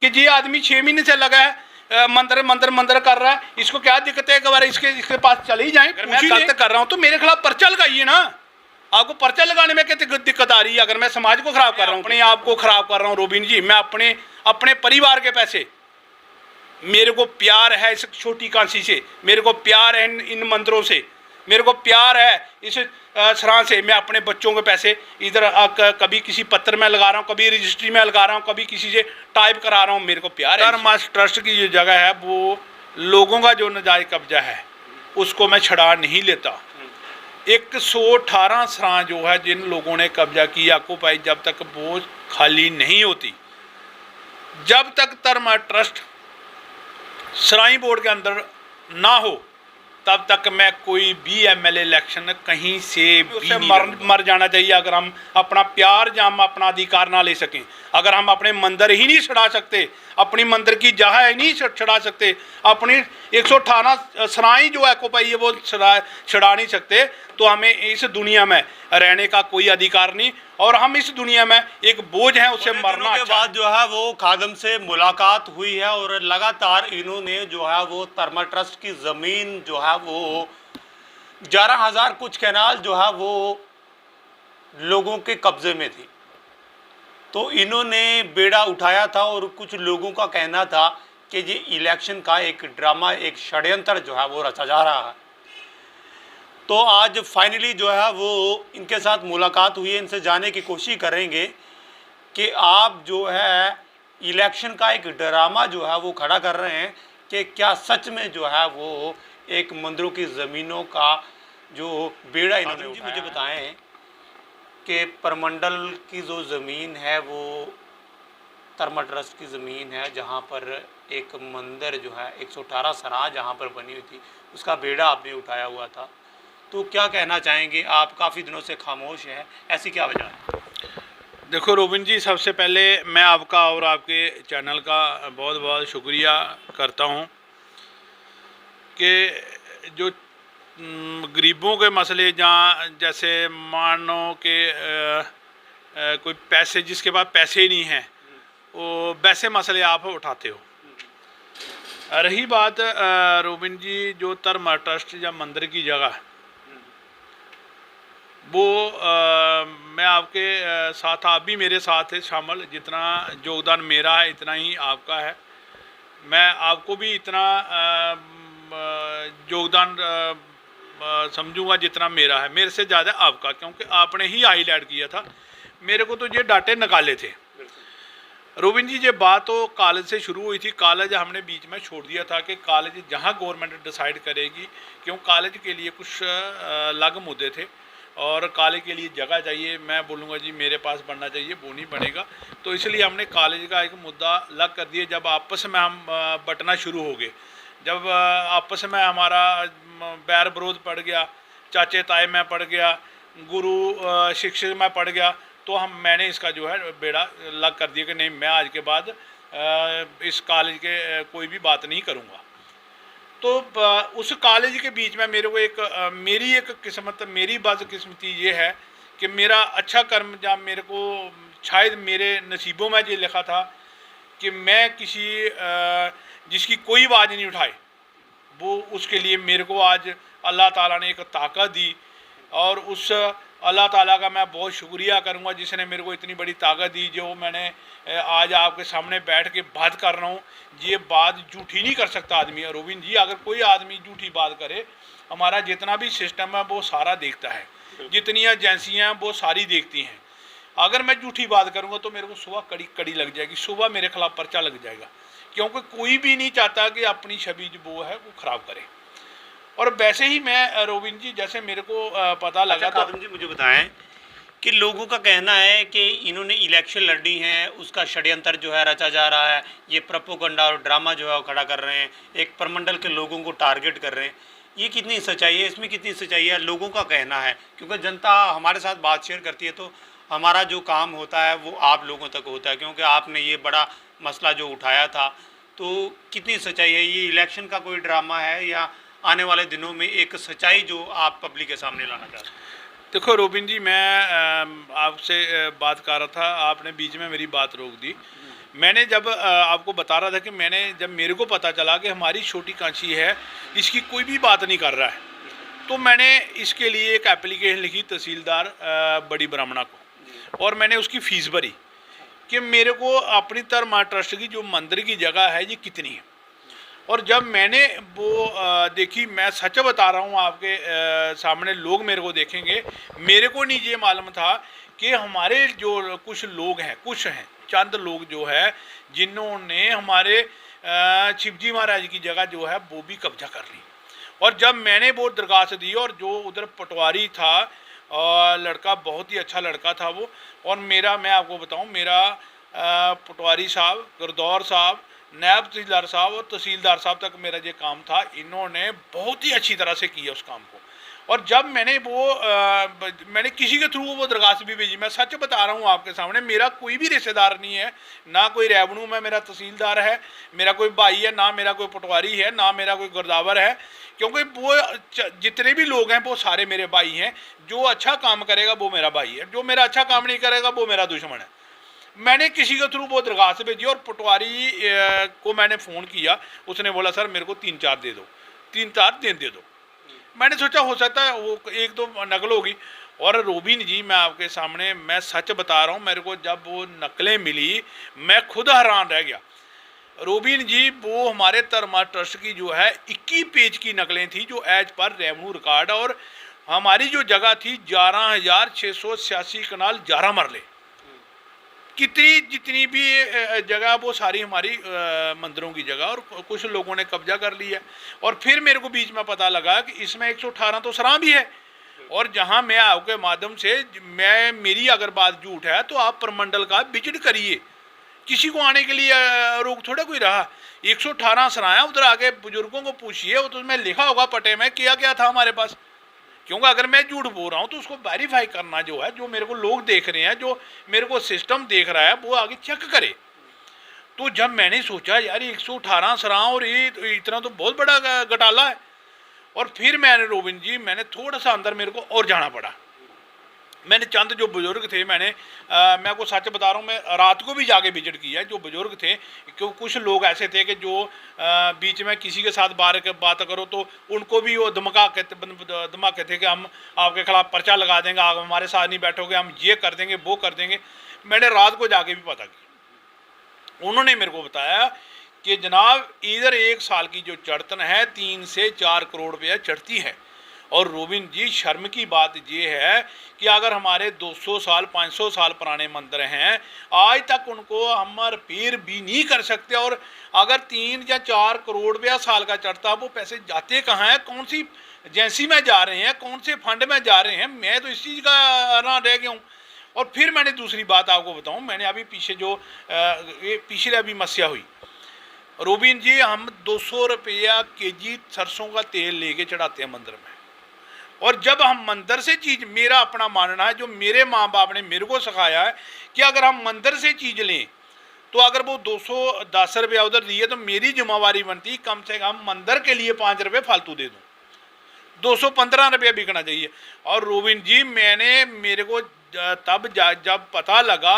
कि जी आदमी 6 महीने से लगा है मंदिर मंदिर मंदिर कर रहा है, इसको क्या दिक्कत है, एक बार इसके पास चले ही जाए। अगर मैं गलत कर रहा हूँ तो मेरे खिलाफ पर्चा लगाइए ना। आपको पर्चा लगाने में क्या दिक्कत आ रही है? अगर मैं समाज को खराब कर रहा हूँ, अपने आप को खराब कर रहा हूँ रोबिन जी, मैं अपने परिवार के पैसे, मेरे को प्यार है इस छोटी कांसी से, मेरे को प्यार है इन मंदिरों से, मेरे को प्यार है इस सराह से। मैं अपने बच्चों के पैसे इधर कभी किसी पत्र में लगा रहा हूँ, कभी रजिस्ट्री में लगा रहा हूँ, कभी किसी से टाइप करा रहा हूँ। मेरे को प्यार है। धर्मार्थ ट्रस्ट की जो जगह है वो लोगों का जो नाजायज कब्जा है उसको मैं छड़ा नहीं लेता। 118 सराह जो है जिन लोगों ने कब्जा किया ऑक्यूपाई, जब तक वो खाली नहीं होती, जब तक धर्मार्थ ट्रस्ट सराई बोर्ड के अंदर ना हो, तब तक मैं कोई भी एमएलए इलेक्शन कहीं से भी मर जाना चाहिए। अगर हम अपना प्यार या हम अपना अधिकार ना ले सकें, अगर हम अपने मंदिर ही नहीं छड़ा सकते, अपनी मंदिर की जगह ही नहीं छड़ा सकते, अपनी 118 सराई जो ऑक्यूपाई है वो छड़ा नहीं सकते, तो हमें इस दुनिया में रहने का कोई अधिकार नहीं, और हम इस दुनिया में एक बोझ हैं, उससे मरना। के बाद जो है वो खादम से मुलाकात हुई है और लगातार इन्होंने जो है वो धर्मार्थ ट्रस्ट की ज़मीन जो है वो 11,000 कुछ कैनाल जो है वो लोगों के कब्जे में थी। तो इन्होंने बेड़ा उठाया था और कुछ लोगों का कहना था कि ये इलेक्शन का एक ड्रामा, एक षड्यंत्र जो है वो रचा जा रहा है। तो आज फाइनली जो है वो इनके साथ मुलाकात हुई है, इनसे जानने की कोशिश करेंगे कि आप जो है इलेक्शन का एक ड्रामा जो है वो खड़ा कर रहे हैं कि क्या सच में जो है वो एक मंदिरों की ज़मीनों का जो बेड़ा इन्होंने उठाया। मुझे बताएं कि परमंडल की जो ज़मीन है वो धर्मार्थ ट्रस्ट की ज़मीन है, जहाँ पर एक मंदिर जो है 118 सराह जहाँ पर बनी हुई थी उसका बेड़ा आपने उठाया हुआ था। तो क्या कहना चाहेंगे आप? काफ़ी दिनों से खामोश हैं, ऐसी क्या वजह है? देखो रोबिन जी, सबसे पहले मैं आपका और आपके चैनल का बहुत बहुत शुक्रिया करता हूं कि जो गरीबों के मसले, जहाँ जैसे मानो कि कोई पैसे, जिसके पास पैसे ही नहीं हैं, वो वैसे मसले आप उठाते हो। रही बात रोबिन जी, जो धर्मार्थ ट्रस्ट या मंदिर की जगह, वो मैं आपके साथ, आप भी मेरे साथ है शामिल, जितना योगदान मेरा है इतना ही आपका है। मैं आपको भी इतना योगदान समझूंगा जितना मेरा है, मेरे से ज़्यादा आपका, क्योंकि आपने ही हाईलाइट किया था। मेरे को तो ये डाटे निकाले थे रोबिन जी। ये बात तो कॉलेज से शुरू हुई थी। कॉलेज हमने बीच में छोड़ दिया था कि कॉलेज जहाँ गवर्नमेंट डिसाइड करेगी, क्यों कॉलेज के लिए कुछ अलग मुद्दे थे और कॉलेज के लिए जगह चाहिए। मैं बोलूँगा जी मेरे पास बनना चाहिए, वो नहीं बनेगा, तो इसलिए हमने कॉलेज का एक मुद्दा अलग कर दिया। जब आपस में हम बंटना शुरू हो गए, जब आपस में हमारा बैर विरोध पड़ गया, चाचे ताए में पड़ गया, गुरु शिक्षक में पड़ गया, तो मैंने इसका जो है बेड़ा अलग कर दिया कि नहीं, मैं आज के बाद इस कॉलेज के कोई भी बात नहीं करूँगा। तो उस कॉलेज के बीच में मेरे को मेरी एक किस्मत, मेरी बदकिस्मती ये है कि मेरा अच्छा कर्म, जब मेरे को शायद मेरे नसीबों में ये लिखा था कि मैं किसी जिसकी कोई आवाज़ नहीं उठाए, वो उसके लिए मेरे को आज अल्लाह ताला ने एक ताकत दी, और उस अल्लाह ताला का मैं बहुत शुक्रिया करूँगा जिसने मेरे को इतनी बड़ी ताकत दी, जो मैंने आज आपके सामने बैठ के बात कर रहा हूँ। ये बात झूठी नहीं कर सकता आदमी। रोबिन जी, अगर कोई आदमी झूठी बात करे, हमारा जितना भी सिस्टम है वो सारा देखता है, जितनी एजेंसियाँ हैं वो सारी देखती हैं। अगर मैं झूठी बात करूँगा तो मेरे को सुबह कड़ी लग जाएगी, सुबह मेरे खिलाफ पर्चा लग जाएगा, क्योंकि कोई भी नहीं चाहता कि अपनी छवि जो वो है वो ख़राब करे। और वैसे ही मैं रोबिन जी, जैसे मेरे को पता लगा, तो जी मुझे बताएं कि लोगों का कहना है कि इन्होंने इलेक्शन लड़ी है, उसका षड्यंत्र जो है रचा जा रहा है, ये प्रोपोगंडा और ड्रामा जो है वो खड़ा कर रहे हैं, एक परमंडल के लोगों को टारगेट कर रहे हैं। ये कितनी सच्चाई है, इसमें कितनी सच्चाई है? लोगों का कहना है, क्योंकि जनता हमारे साथ बात शेयर करती है, तो हमारा जो काम होता है वो आप लोगों तक होता है, क्योंकि आपने ये बड़ा मसला जो उठाया था। तो कितनी सच्चाई है? ये इलेक्शन का कोई ड्रामा है या आने वाले दिनों में एक सच्चाई जो आप पब्लिक के सामने लाना चाहते हैं? देखो रोबिन जी, मैं आपसे बात कर रहा था, आपने बीच में मेरी बात रोक दी। मैंने जब आपको बता रहा था कि मैंने जब मेरे को पता चला कि हमारी छोटी कांची है, इसकी कोई भी बात नहीं कर रहा है, तो मैंने इसके लिए एक एप्लीकेशन लिखी तहसीलदार बड़ी ब्राह्मणा को, और मैंने उसकी फ़ीस भरी कि मेरे को अपनी धर्मा ट्रस्ट की जो मंदिर की जगह है ये कितनी है। और जब मैंने वो देखी, मैं सच बता रहा हूँ आपके सामने, लोग मेरे को देखेंगे, मेरे को नहीं ये मालूम था कि हमारे जो कुछ लोग हैं, कुछ हैं चंद लोग जो है जिन्होंने हमारे शिवजी महाराज की जगह जो है वो भी कब्जा कर ली। और जब मैंने वो दरखास्त दी, और जो उधर पटवारी था लड़का, बहुत ही अच्छा लड़का था वो, और मेरा, मैं आपको बताऊं, मेरा पटवारी साहब, गुरदौर साहब, नायब तहसीलदार साहब और तहसीलदार साहब तक मेरा ये काम था, इन्होंने बहुत ही अच्छी तरह से किया उस काम को। और जब मैंने वो मैंने किसी के थ्रू वो दरखास्त भी भेजी, मैं सच बता रहा हूँ आपके सामने, मेरा कोई भी रिश्तेदार नहीं है, ना कोई रेवन्यू में मेरा तहसीलदार है, मेरा कोई भाई है, ना मेरा कोई पटवारी है, ना मेरा कोई गुरदावर है, क्योंकि वो जितने भी लोग हैं वो सारे मेरे भाई हैं। जो अच्छा काम करेगा वो मेरा भाई है, जो मेरा अच्छा काम नहीं करेगा वो मेरा दुश्मन है। मैंने किसी के थ्रू वो दरखास्त भेजी, और पटवारी को मैंने फ़ोन किया, उसने बोला सर मेरे को 3-4 दे दो, 3-4 दिन दे दो। मैंने सोचा हो सकता है वो एक दो नकल होगी। और रोबिन जी, मैं आपके सामने, मैं सच बता रहा हूँ, मेरे को जब वो नकलें मिली मैं खुद हैरान रह गया। रोबिन जी, वो हमारे धर्मा ट्रस्ट की जो है 21 पेज की नकलें थी जो एज पर रेवन्यू रिकॉर्ड, और हमारी जो जगह थी 11,686 कनाल 11 मरले, कितनी जितनी भी जगह वो सारी हमारी मंदिरों की जगह, और कुछ लोगों ने कब्जा कर लिया। और फिर मेरे को बीच में पता लगा कि इसमें 118 तो सराह भी है। और जहां मैं आपके माध्यम से, मेरी अगर बात झूठ है तो आप प्रमंडल का विजिट करिए, किसी को आने के लिए रोक थोड़ा कोई रहा। 118 सराहें, उधर आके बुजुर्गों को पूछिए, वो तो उसमें लिखा होगा पटे में क्या क्या था हमारे पास। क्योंकि अगर मैं झूठ बोल रहा हूँ तो उसको वेरीफाई करना जो है, जो मेरे को लोग देख रहे हैं, जो मेरे को सिस्टम देख रहा है, वो आगे चेक करे। तो जब मैंने सोचा यार 118 सराह और ये इतना तो बहुत बड़ा घोटाला है, और फिर मैंने रोबिन जी, मैंने थोड़ा सा अंदर मेरे को और जाना पड़ा। मैंने चंद जो बुजुर्ग थे, मैं आपको सच बता रहा हूँ, मैं रात को भी जाके विजिट किया। जो बुजुर्ग थे, क्यों कुछ लोग ऐसे थे कि जो बीच में किसी के साथ बात करो तो उनको भी वो धमकाते थे कि हम आपके खिलाफ पर्चा लगा देंगे, आप हमारे साथ नहीं बैठोगे, हम ये कर देंगे, वो कर देंगे। मैंने रात को जाके भी पता किया, उन्होंने मेरे को बताया कि जनाब इधर 1 साल की जो चढ़तन है 3 से 4 करोड़ रुपया चढ़ती है। और रोबिन जी, शर्म की बात ये है कि अगर हमारे 200 साल 500 साल पुराने मंदिर हैं, आज तक उनको हम रिपेयर भी नहीं कर सकते। और अगर 3 या 4 करोड़ रुपया साल का चढ़ता, वो पैसे जाते कहाँ हैं, कौन सी एजेंसी में जा रहे हैं, कौन से फंड में जा रहे हैं, मैं तो इस चीज़ का हैरान रह गया हूँ। और फिर मैंने दूसरी बात आपको बताऊँ, मैंने अभी पीछे जो पिछले अभी मस्या हुई, रोबिन जी, हम 200 रुपया केजी सरसों का तेल लेके चढ़ाते हैं मंदिर में। और जब हम मंदिर से चीज़, मेरा अपना मानना है, जो मेरे माँ बाप ने मेरे को सिखाया है कि अगर हम मंदिर से चीज़ लें तो अगर वो 210 रुपया उधर दिए तो मेरी जिम्मेवारी बनती कम से कम मंदिर के लिए 5 रुपये फालतू दे दूँ, 215 रुपया बिकना चाहिए। और रोबिन जी, मेरे को तब जब पता लगा,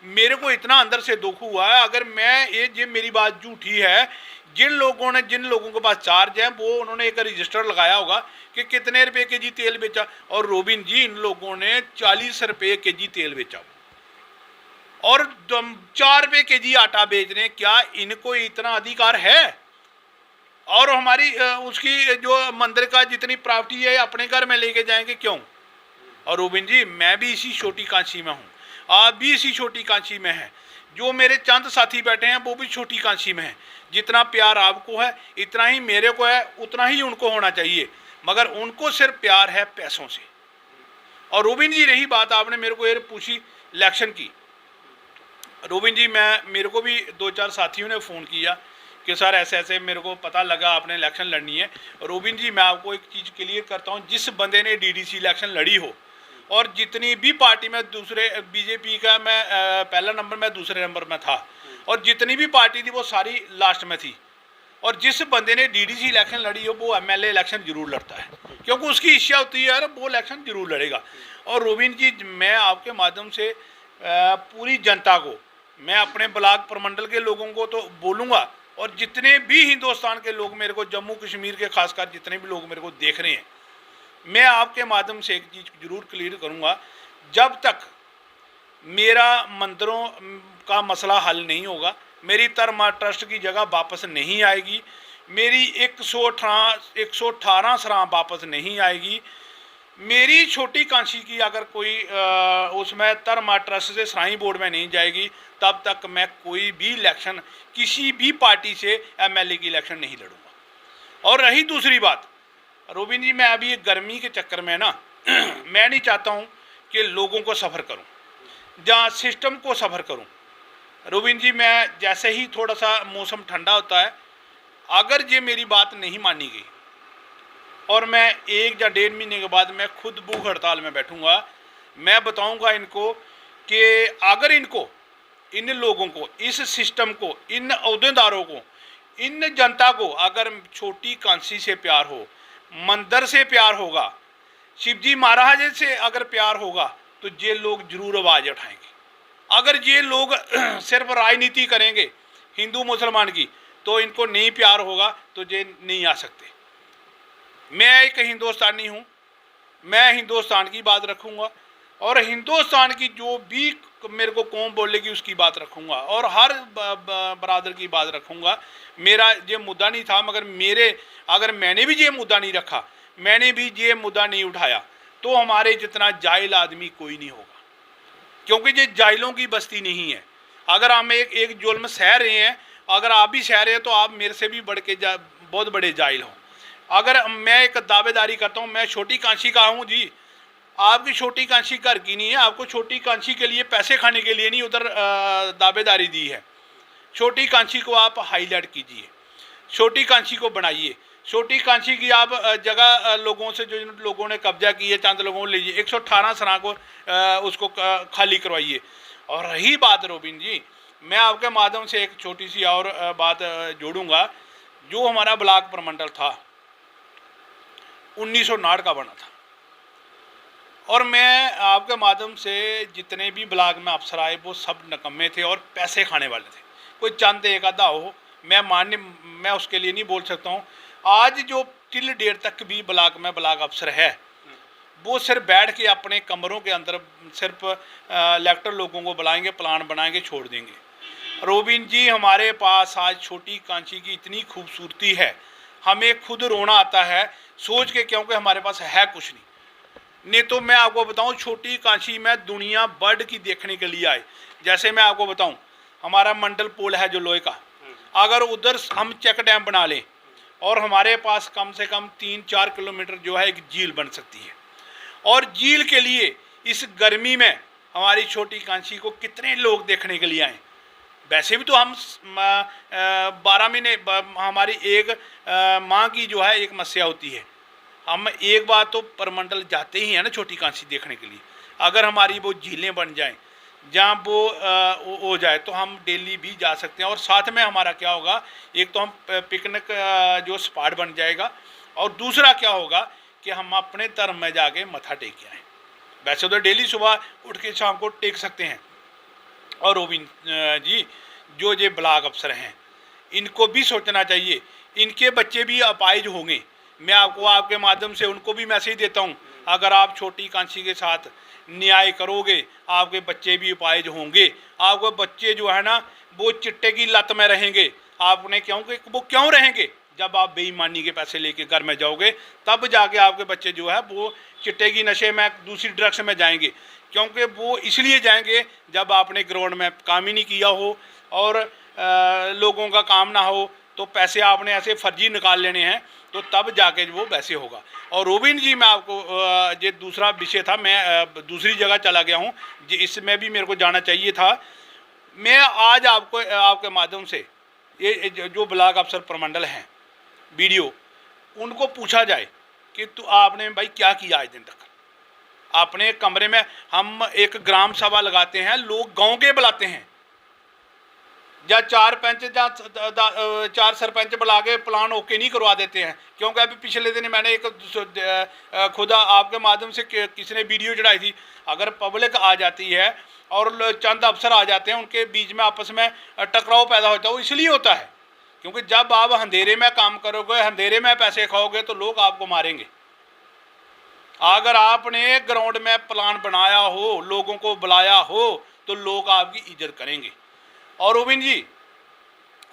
मेरे को इतना अंदर से दुख हुआ है। अगर मैं ये मेरी बात झूठी है, जिन लोगों के पास चार्ज है, वो उन्होंने एक रजिस्टर लगाया होगा कि कितने रुपए केजी तेल बेचा। और रोबिन जी, इन लोगों ने 40 रुपये केजी तेल बेचा और 4 रुपये केजी आटा बेच रहे हैं। क्या इनको इतना अधिकार है? और हमारी उसकी जो मंदिर का जितनी प्रॉपर्टी है अपने घर में लेके जाएंगे क्यों? और रोबिन जी, मैं भी इसी छोटी कांची में हूँ, आप भी इसी छोटी कांची में हैं, जो मेरे चंद साथी बैठे हैं वो भी छोटी कांची में हैं। जितना प्यार आपको है इतना ही मेरे को है, उतना ही उनको होना चाहिए, मगर उनको सिर्फ प्यार है पैसों से। और रोबिन जी, रही बात आपने मेरे को ये पूछी इलेक्शन की, रोबिन जी, मेरे को भी 2-4 साथियों ने फ़ोन किया कि सर ऐसे ऐसे मेरे को पता लगा आपने इलेक्शन लड़नी है। रोबिन जी, मैं आपको एक चीज़ क्लियर करता हूँ, जिस बंदे ने डीडीसी इलेक्शन लड़ी हो, और जितनी भी पार्टी में, दूसरे बीजेपी का मैं पहला नंबर में, दूसरे नंबर में था, और जितनी भी पार्टी थी वो सारी लास्ट में थी, और जिस बंदे ने डीडीसी इलेक्शन लड़ी हो वो एमएलए इलेक्शन जरूर लड़ता है, क्योंकि उसकी इच्छा होती है यार वो इलेक्शन जरूर लड़ेगा। और रोबिन जी, मैं आपके माध्यम से पूरी जनता को मैं अपने ब्लॉक प्रमंडल के लोगों को तो बोलूँगा, और जितने भी हिंदुस्तान के लोग मेरे को, जम्मू कश्मीर के खासकर जितने भी लोग मेरे को देख रहे हैं, मैं आपके माध्यम से एक चीज़ ज़रूर क्लियर करूँगा, जब तक मेरा मंदिरों का मसला हल नहीं होगा, मेरी धर्मा ट्रस्ट की जगह वापस नहीं आएगी, मेरी 118 सराह वापस नहीं आएगी, मेरी छोटी कांशी की अगर कोई उसमें धर्मा ट्रस्ट से सराही बोर्ड में नहीं जाएगी, तब तक मैं कोई भी इलेक्शन किसी भी पार्टी से एमएलए की इलेक्शन नहीं लड़ूंगा। और रही दूसरी बात, रोबिन जी, मैं अभी गर्मी के चक्कर में ना मैं नहीं चाहता हूं कि लोगों को सफ़र करूं या सिस्टम को सफ़र करूं। रोबिन जी, मैं जैसे ही थोड़ा सा मौसम ठंडा होता है, अगर ये मेरी बात नहीं मानी गई और मैं 1 या 1.5 महीने के बाद मैं खुद भूख हड़ताल में बैठूंगा, मैं बताऊंगा इनको कि अगर इनको, इन लोगों को, इस सिस्टम को, इन अहदेदारों को, इन जनता को अगर छोटी कांसी से प्यार हो, मंदिर से प्यार होगा, शिवजी महाराज से अगर प्यार होगा, तो ये लोग जरूर आवाज़ उठाएंगे। अगर ये लोग सिर्फ राजनीति करेंगे हिंदू मुसलमान की, तो इनको नहीं प्यार होगा, तो ये नहीं आ सकते। मैं एक हिंदुस्तानी हूँ, मैं हिंदुस्तान की बात रखूँगा, और हिंदुस्तान की जो भी मेरे को कौम बोलेगी उसकी बात रखूँगा, और हर बरादर की बात रखूँगा। मेरा ये मुद्दा नहीं था, मगर अगर मैंने भी ये मुद्दा नहीं रखा, मैंने भी ये मुद्दा नहीं उठाया, तो हमारे जितना जाहिल आदमी कोई नहीं होगा, क्योंकि ये जाहिलों की बस्ती नहीं है। अगर हम एक जुल्म सह रहे हैं, अगर आप भी सह रहे हैं, तो आप मेरे से भी बढ़ के बहुत बड़े जाहिल हों। अगर मैं एक दावेदारी करता हूँ, मैं छोटी कांशी का हूँ जी, आपकी छोटी कांशी घर की नहीं है, आपको छोटी कांशी के लिए पैसे खाने के लिए नहीं उधर दावेदारी दी है। छोटी कांशी को आप हाईलाइट कीजिए, छोटी कांशी को बनाइए, छोटी कांशी की आप जगह लोगों से, जो लोगों ने कब्जा की है, चंद लोगों को लीजिए, 118 सराह को उसको खाली करवाइए। और रही बात रोबिन जी, मैं आपके माध्यम से एक छोटी सी और बात जोड़ूंगा। जो हमारा ब्लॉक प्रमंडल था 1959 का बना था, और मैं आपके माध्यम से जितने भी ब्लॉक में अफसर आए वो सब नकम्मे थे और पैसे खाने वाले थे। कोई चंद एक आधा हो, मैं उसके लिए नहीं बोल सकता हूँ। आज जो टिल डेट तक भी ब्लॉक में ब्लॉक अफसर है, वो सिर्फ बैठ के अपने कमरों के अंदर सिर्फ इलेक्टर लोगों को बुलाएंगे, प्लान बनाएंगे, छोड़ देंगे। रोबिन जी, हमारे पास आज छोटी कांची की इतनी खूबसूरती है, हमें खुद रोना आता है सोच के, क्योंकि हमारे पास है कुछ नहीं तो मैं आपको बताऊं, छोटी कांची में दुनिया बर्ड की देखने के लिए आए। जैसे मैं आपको बताऊं, हमारा मंडल पुल है जो लोहे का, अगर उधर हम चेक डैम बना लें, और हमारे पास कम से कम 3-4 किलोमीटर जो है एक झील बन सकती है। और झील के लिए इस गर्मी में हमारी छोटी कांची को कितने लोग देखने के लिए आए। वैसे भी तो हम 12 महीने, हमारी एक माह की जो है एक मस्या होती है, हम एक बार तो परमंडल जाते ही हैं ना छोटी कांची देखने के लिए। अगर हमारी वो झीलें बन जाएं जहाँ वो हो जाए, तो हम डेली भी जा सकते हैं। और साथ में हमारा क्या होगा, एक तो हम पिकनिक जो स्पॉट बन जाएगा, और दूसरा क्या होगा कि हम अपने धर्म में जाके मत्था टेक के आएँ। वैसे तो डेली सुबह उठ के शाम को टेक सकते हैं। और रोबिन जी, जो ये ब्लॉक अफसर हैं, इनको भी सोचना चाहिए, इनके बच्चे भी अपाहिज होंगे। मैं आपको आपके माध्यम से उनको भी मैसेज देता हूँ, अगर आप छोटी कांची के साथ न्याय करोगे, आपके बच्चे भी अपाहिज होंगे। आपके बच्चे जो है ना, वो चिट्टे की लत में रहेंगे। आपने वो क्यों रहेंगे? जब आप बेईमानी के पैसे लेके घर में जाओगे, तब जाके आपके बच्चे जो है वो चिट्टे की नशे में, दूसरी ड्रग्स में जाएंगे। क्योंकि वो इसलिए जाएंगे जब आपने ग्राउंड में काम ही नहीं किया हो और लोगों का काम ना हो, तो पैसे आपने ऐसे फर्जी निकाल लेने हैं, तो तब जाके वो वैसे होगा। और रोबिन जी, मैं आपको ये दूसरा विषय था, मैं दूसरी जगह चला गया हूँ, इसमें भी मेरे को जाना चाहिए था। मैं आज आपको आपके माध्यम से ये जो ब्लॉक अफसर प्रमंडल हैं वीडियो, उनको पूछा जाए कि तो आपने भाई क्या किया आज दिन तक। अपने कमरे में हम एक ग्राम सभा लगाते हैं, लोग गांव के बुलाते हैं, या 4 पंच या 4 सरपंच बुला के प्लान ओके नहीं करवा देते हैं। क्योंकि अभी पिछले दिन मैंने एक खुदा आपके माध्यम से किसी ने वीडियो चढ़ाई थी, अगर पब्लिक आ जाती है और चंद अफसर आ जाते हैं, उनके बीच में आपस में टकराव पैदा होता है। वो इसलिए होता है क्योंकि जब आप अंधेरे में काम करोगे, अंधेरे में पैसे खाओगे, तो लोग आपको मारेंगे। अगर आपने ग्राउंड में प्लान बनाया हो, लोगों को बुलाया हो, तो लोग आपकी इज्जत करेंगे। और रोबिन जी,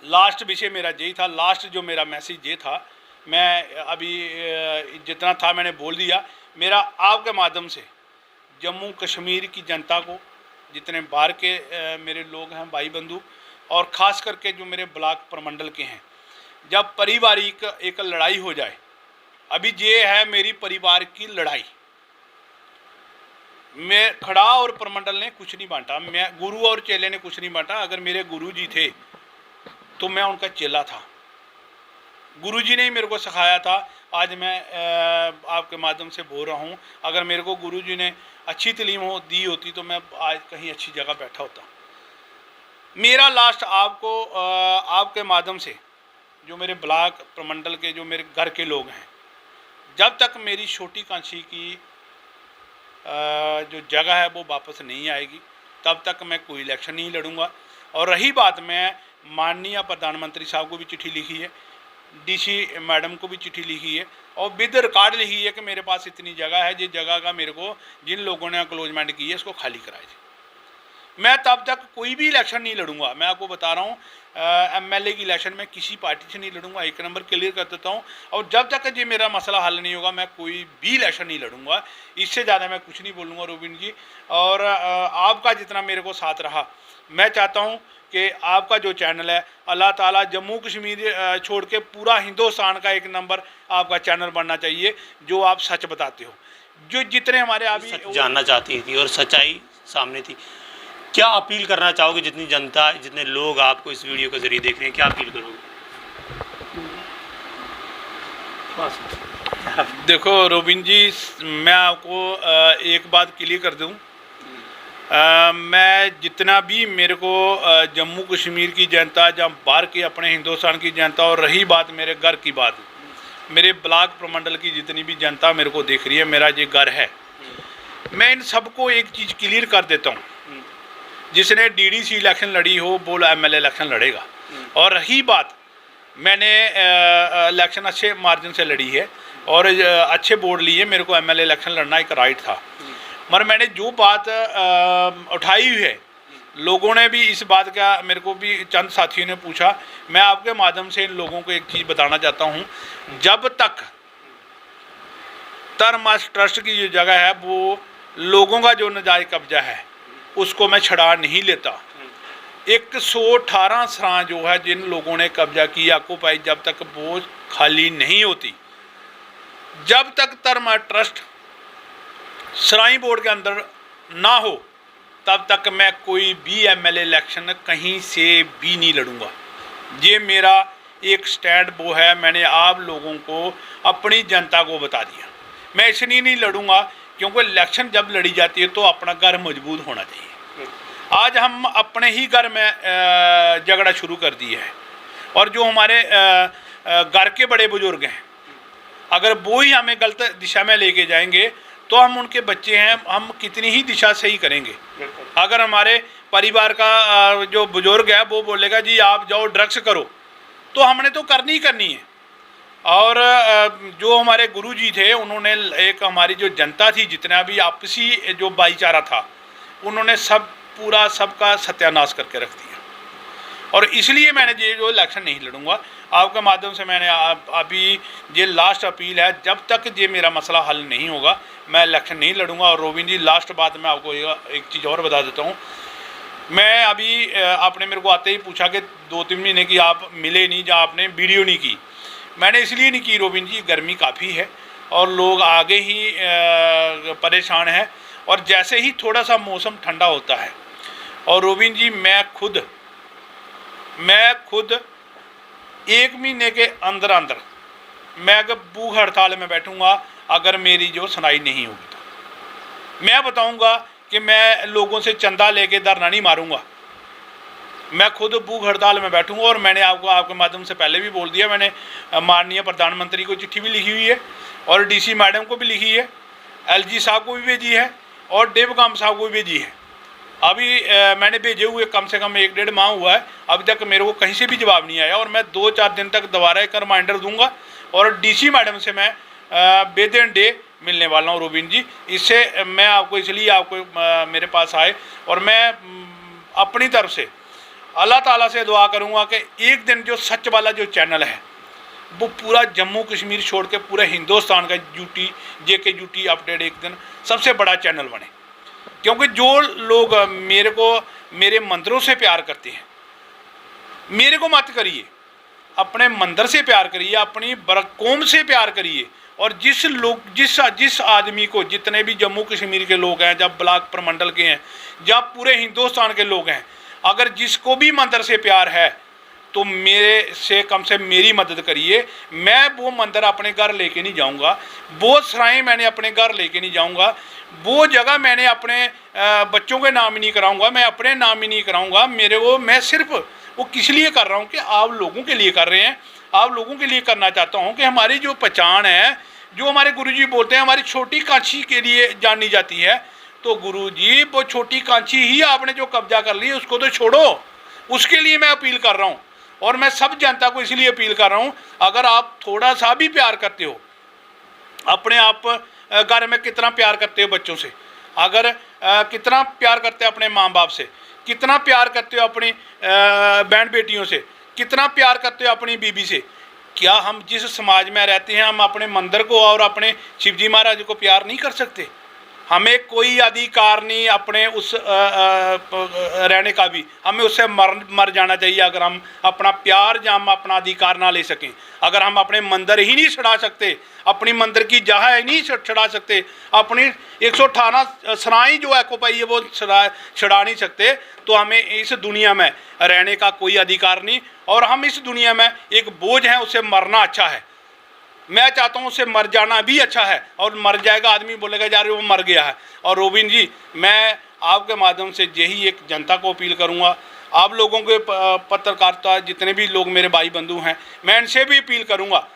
लास्ट विषय मेरा यही था, लास्ट जो मेरा मैसेज ये था, मैं अभी जितना था मैंने बोल दिया। मेरा आपके माध्यम से जम्मू कश्मीर की जनता को, जितने बाहर के मेरे लोग हैं भाई बंधु, और ख़ास करके जो मेरे ब्लॉक प्रमंडल के हैं, जब पारिवारिक एक लड़ाई हो जाए, अभी ये है मेरी परिवार की लड़ाई, मैं खड़ा और प्रमंडल ने कुछ नहीं बांटा, मैं गुरु और चेले ने कुछ नहीं बांटा। अगर मेरे गुरु जी थे तो मैं उनका चेला था, गुरु जी ने ही मेरे को सिखाया था। आज मैं आपके माध्यम से बोल रहा हूँ, अगर मेरे को गुरु जी ने अच्छी तालीम दी होती तो मैं आज कहीं अच्छी जगह बैठा होता। मेरा लास्ट आपको आपके माध्यम से जो मेरे ब्लॉक प्रमंडल के जो मेरे घर के लोग हैं, जब तक मेरी छोटी कांची की जो जगह है वो वापस नहीं आएगी, तब तक मैं कोई इलेक्शन नहीं लड़ूंगा। और रही बात, मैं माननीय प्रधानमंत्री साहब को भी चिट्ठी लिखी है, डीसी मैडम को भी चिट्ठी लिखी है, और विद रिकॉर्ड लिखी है कि मेरे पास इतनी जगह है, जिस जगह का मेरे को जिन लोगों ने अक्लोजमेंट की है इसको खाली कराए। मैं तब तक कोई भी इलेक्शन नहीं लड़ूंगा। मैं आपको बता रहा हूँ, एमएलए की इलेक्शन में किसी पार्टी से नहीं लड़ूंगा, एक नंबर क्लियर कर देता हूँ। और जब तक ये मेरा मसला हल नहीं होगा, मैं कोई भी इलेक्शन नहीं लड़ूंगा। इससे ज़्यादा मैं कुछ नहीं बोलूँगा रोबिन जी। और आपका जितना मेरे को साथ रहा, मैं चाहता हूँ कि आपका जो चैनल है, अल्लाह ताला जम्मू कश्मीर छोड़ के पूरा हिंदुस्तान का एक नंबर आपका चैनल बनना चाहिए, जो आप सच बताते हो। जो जितने हमारे अभी जानना चाहती थी और सच्चाई सामने थी, क्या अपील करना चाहोगे? जितनी जनता, जितने लोग आपको इस वीडियो के जरिए देख रहे हैं, क्या अपील करोगे? देखो रोबिन जी, मैं आपको एक बात क्लियर कर दूं, मैं जितना भी मेरे को जम्मू कश्मीर की जनता या बाहर की अपने हिंदुस्तान की जनता, और रही बात मेरे घर की बात, मेरे ब्लॉक प्रमंडल की जितनी भी जनता मेरे को देख रही है, मेरा ये घर है, मैं इन सबको एक चीज़ क्लियर कर देता हूँ, जिसने डीडीसी इलेक्शन लड़ी हो वो एमएलए इलेक्शन लड़ेगा। और रही बात, मैंने इलेक्शन अच्छे मार्जिन से लड़ी है और अच्छे बोर्ड लिए, मेरे को एमएलए इलेक्शन लड़ना एक राइट था। मगर मैंने जो बात उठाई हुई है, लोगों ने भी इस बात का, मेरे को भी चंद साथियों ने पूछा, मैं आपके माध्यम से इन लोगों को एक चीज़ बताना चाहता हूँ, जब तक धर्मार्थ ट्रस्ट की जो जगह है, वो लोगों का जो नाजायज कब्जा है, उसको मैं छड़ा नहीं लेता। 118 सराह जो है जिन लोगों ने कब्जा किया ऑक्यूपाई, जब तक वो खाली नहीं होती, जब तक धर्म ट्रस्ट सराई बोर्ड के अंदर ना हो, तब तक मैं कोई भी एमएलए इलेक्शन कहीं से भी नहीं लड़ूंगा। ये मेरा एक स्टैंड वो है, मैंने आप लोगों को, अपनी जनता को बता दिया। मैं इसलिए नहीं लड़ूंगा क्योंकि इलेक्शन जब लड़ी जाती है तो अपना घर मजबूत होना चाहिए। आज हम अपने ही घर में झगड़ा शुरू कर दिया है, और जो हमारे घर के बड़े बुजुर्ग हैं, अगर वो ही हमें गलत दिशा में लेके जाएंगे तो हम उनके बच्चे हैं, हम कितनी ही दिशा सही करेंगे। अगर हमारे परिवार का जो बुजुर्ग है वो बोलेगा जी आप जाओ ड्रग्स करो, तो हमने तो करनी ही करनी है। और जो हमारे गुरुजी थे, उन्होंने एक हमारी जो जनता थी, जितना भी आपसी जो भाईचारा था, उन्होंने सब पूरा सबका सत्यानाश करके रख दिया। और इसलिए मैंने ये जो इलेक्शन नहीं लड़ूंगा। आपके माध्यम से मैंने अभी ये लास्ट अपील है, जब तक ये मेरा मसला हल नहीं होगा मैं इलेक्शन नहीं लड़ूंगा। और रोबिन जी, लास्ट बात मैं आपको एक चीज़ और बता देता हूँ। मैं अभी आपने मेरे को आते ही पूछा कि 2-3 महीने की आप मिले नहीं या आपने वीडियो नहीं की। मैंने इसलिए नहीं की रोबिन जी, गर्मी काफ़ी है और लोग आगे ही परेशान हैं। और जैसे ही थोड़ा सा मौसम ठंडा होता है, और रोबिन जी मैं खुद 1 महीने के अंदर अंदर मैं अगर भूख हड़ताल में बैठूंगा, अगर मेरी जो सुनाई नहीं होगी तो मैं बताऊंगा कि मैं लोगों से चंदा लेके धरना नहीं मारूंगा। मैं खुद भूख हड़ताल में बैठूंगा। और मैंने आपको आपके माध्यम से पहले भी बोल दिया, मैंने माननीय प्रधानमंत्री को चिट्ठी भी लिखी हुई है और डीसी मैडम को भी लिखी है, एलजी साहब को भी भेजी है और देवकाम साहब को भी भेजी है। अभी मैंने भेजे हुए कम से कम 1-1.5 माह हुआ है, अभी तक मेरे को कहीं से भी जवाब नहीं आया। और मैं 2-4 दिन तक दोबारा एक रिमाइंडर दूंगा और डीसी मैडम से मैं विदिन डे मिलने वाला हूँ रोबिन जी। इससे मैं आपको इसलिए आपको मेरे पास आए और मैं अपनी तरफ से अल्लाह ताला से दुआ करूँगा कि एक दिन जो सच वाला जो चैनल है वो पूरा जम्मू कश्मीर छोड़ के पूरे हिंदुस्तान का जेके यूटी अपडेट एक दिन सबसे बड़ा चैनल बने। क्योंकि जो लोग मेरे को मेरे मंदिरों से प्यार करते हैं, मेरे को मत करिए, अपने मंदिर से प्यार करिए, अपनी कौम से प्यार करिए। और जिस आदमी को, जितने भी जम्मू कश्मीर के लोग हैं, जब ब्लॉक प्रमंडल के हैं, जब पूरे हिंदुस्तान के लोग हैं, अगर जिसको भी मंदिर से प्यार है तो मेरे से कम से मेरी मदद करिए। मैं वो मंदिर अपने घर लेके नहीं जाऊंगा, वो सराय मैंने अपने घर लेके नहीं जाऊंगा, वो जगह मैंने अपने बच्चों के नाम ही नहीं कराऊंगा, मैं अपने नाम ही नहीं कराऊंगा। मैं सिर्फ वो किस लिए कर रहा हूँ कि आप लोगों के लिए कर रहे हैं, आप लोगों के लिए करना चाहता हूँ कि हमारी जो पहचान है, जो हमारे गुरुजी बोलते हैं हमारी छोटी कांची के लिए जानी जाती है, तो गुरुजी वो छोटी कांची ही आपने जो कब्जा कर ली उसको तो छोड़ो। उसके लिए मैं अपील कर रहा हूँ और मैं सब जनता को इसलिए अपील कर रहा हूँ, अगर आप थोड़ा सा भी प्यार करते हो अपने आप घर में, कितना प्यार करते हो बच्चों से, अगर कितना प्यार करते हो अपने माँ बाप से, कितना प्यार करते हो अपनी बहन बेटियों से, कितना प्यार करते हो अपनी बीबी से, क्या हम जिस समाज में रहते हैं हम अपने मंदिर को और अपने शिवजी महाराज को प्यार नहीं कर सकते? हमें कोई अधिकार नहीं अपने उस रहने का भी, हमें उससे मर जाना चाहिए अगर हम अपना प्यार या हम अपना अधिकार ना ले सकें। अगर हम अपने मंदिर ही नहीं छड़ा सकते, अपनी मंदिर की जगह ही नहीं छड़ा सकते, अपनी 118 सराय जो एक्यूपाई है वो छड़ा नहीं सकते, तो हमें इस दुनिया में रहने का कोई अधिकार नहीं। और हम इस दुनिया में एक बोझ हैं, उससे मरना अच्छा है। मैं चाहता हूँ उससे मर जाना भी अच्छा है, और मर जाएगा आदमी बोलेगा यार वो मर गया है। और रोबिन जी, मैं आपके माध्यम से यही एक जनता को अपील करूँगा, आप लोगों के पत्रकारिता जितने भी लोग मेरे भाई बंधु हैं, मैं इनसे भी अपील करूँगा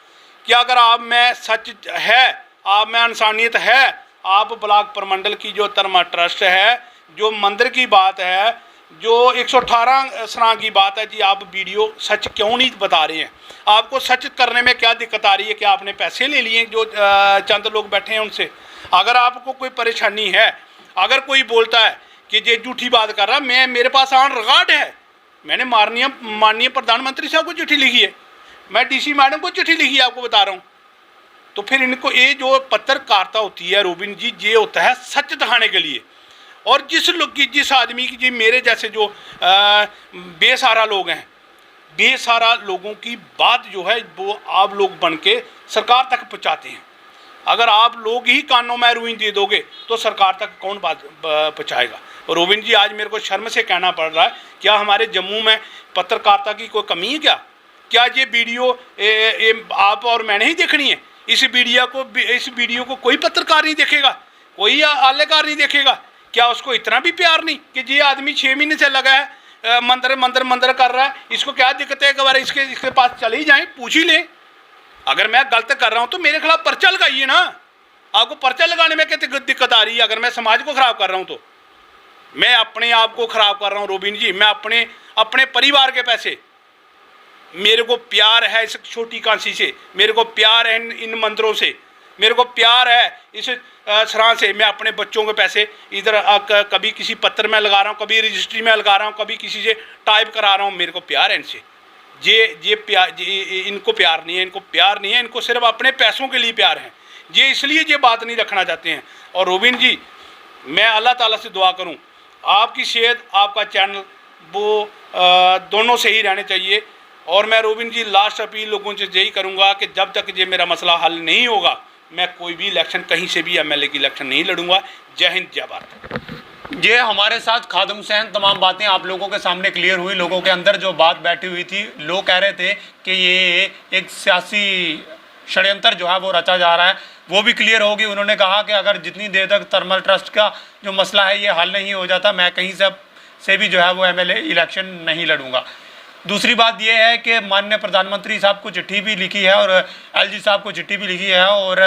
कि अगर आप में सच है, आप में इंसानियत है, आप ब्लॉक प्रमंडल की जो धर्मा ट्रस्ट है, जो मंदिर की बात है, जो 118 सराय की बात है जी, आप वीडियो सच क्यों नहीं बता रहे हैं? आपको सच करने में क्या दिक्कत आ रही है? कि आपने पैसे ले लिए जो चंद लोग बैठे हैं उनसे? अगर आपको कोई परेशानी है, अगर कोई बोलता है कि ये झूठी बात कर रहा, मेरे पास ऑन रिकॉर्ड है, मैंने माननीय प्रधानमंत्री साहब को चिट्ठी लिखी है, मैं डीसी मैडम को चिट्ठी लिखी है, आपको बता रहा हूँ। तो फिर इनको ये जो पत्रकारिता होती है रोबिन जी, ये होता है सच दिखाने के लिए। और जिस आदमी की, जी मेरे जैसे जो बेसहारा लोग हैं, बेसहारा लोगों की बात जो है वो आप लोग बन के सरकार तक पहुंचाते हैं। अगर आप लोग ही कानों में रुई दे दोगे तो सरकार तक कौन बात पहुँचाएगा? और रोबिन जी, आज मेरे को शर्म से कहना पड़ रहा है, क्या हमारे जम्मू में पत्रकारिता की कोई कमी है क्या ये वीडियो आप और मैंने ही देखनी है? इस वीडियो को कोई पत्रकार नहीं देखेगा, कोई आलेकार नहीं देखेगा? क्या उसको इतना भी प्यार नहीं कि ये आदमी 6 महीने से लगा है मंदिर कर रहा है, इसको क्या दिक्कत है? एक बार इसके पास चले ही जाएं, पूछ ही लें। अगर मैं गलत कर रहा हूं तो मेरे खिलाफ पर्चा लगाइए ना। आपको पर्चा लगाने में क्या दिक्कत आ रही है? अगर मैं समाज को खराब कर रहा हूं तो मैं अपने आप को खराब कर रहा हूं रोबिन जी। मैं अपने परिवार के पैसे, मेरे को प्यार है इस छोटी कांसी से, मेरे को प्यार है इन मंदिरों से, मेरे को प्यार है इस सराय से। मैं अपने बच्चों के पैसे इधर कभी किसी पत्र में लगा रहा हूँ, कभी रजिस्ट्री में लगा रहा हूँ, कभी किसी से टाइप करा रहा हूँ। मेरे को प्यार है इनसे। ये प्यार, इनको प्यार नहीं है, इनको प्यार नहीं है, इनको सिर्फ अपने पैसों के लिए प्यार है। ये इसलिए ये बात नहीं रखना चाहते हैं। और रोबिन जी, मैं अल्लाह ताला से दुआ करूँ आपकी सेहत, आपका चैनल वो दोनों सही रहने चाहिए। और मैं रोबिन जी लास्ट अपील लोगों से यही करूँगा कि जब तक ये मेरा मसला हल नहीं होगा, मैं कोई भी इलेक्शन, कहीं से भी एमएलए की इलेक्शन नहीं लड़ूंगा। जय हिंद, जय भारत। ये हमारे साथ खादिम हुसैन, तमाम बातें आप लोगों के सामने क्लियर हुई। लोगों के अंदर जो बात बैठी हुई थी, लोग कह रहे थे कि ये एक सियासी षड्यंत्र जो है वो रचा जा रहा है, वो भी क्लियर होगी। उन्होंने कहा कि अगर जितनी देर तक थर्मल ट्रस्ट का जो मसला है ये हल नहीं हो जाता, मैं कहीं से से भी जो है वो एमएलए इलेक्शन नहीं लड़ूंगा। दूसरी बात यह है कि माननीय प्रधानमंत्री साहब को चिट्ठी भी लिखी है और एलजी साहब को चिट्ठी भी लिखी है और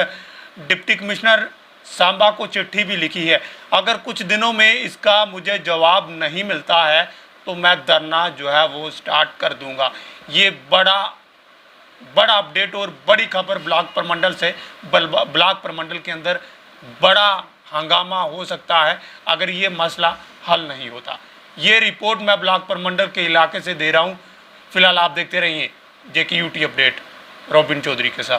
डिप्टी कमिश्नर सांबा को चिट्ठी भी लिखी है। अगर कुछ दिनों में इसका मुझे जवाब नहीं मिलता है तो मैं धरना जो है वो स्टार्ट कर दूंगा। ये बड़ा अपडेट और बड़ी खबर ब्लॉक प्रमंडल से ब्लॉक प्रमंडल के अंदर बड़ा हंगामा हो सकता है अगर ये मसला हल नहीं होता। ये रिपोर्ट मैं ब्लॉक प्रमंडल के इलाके से दे रहा हूँ। फिलहाल आप देखते रहिए JKUT अपडेट रॉबिन चौधरी के साथ।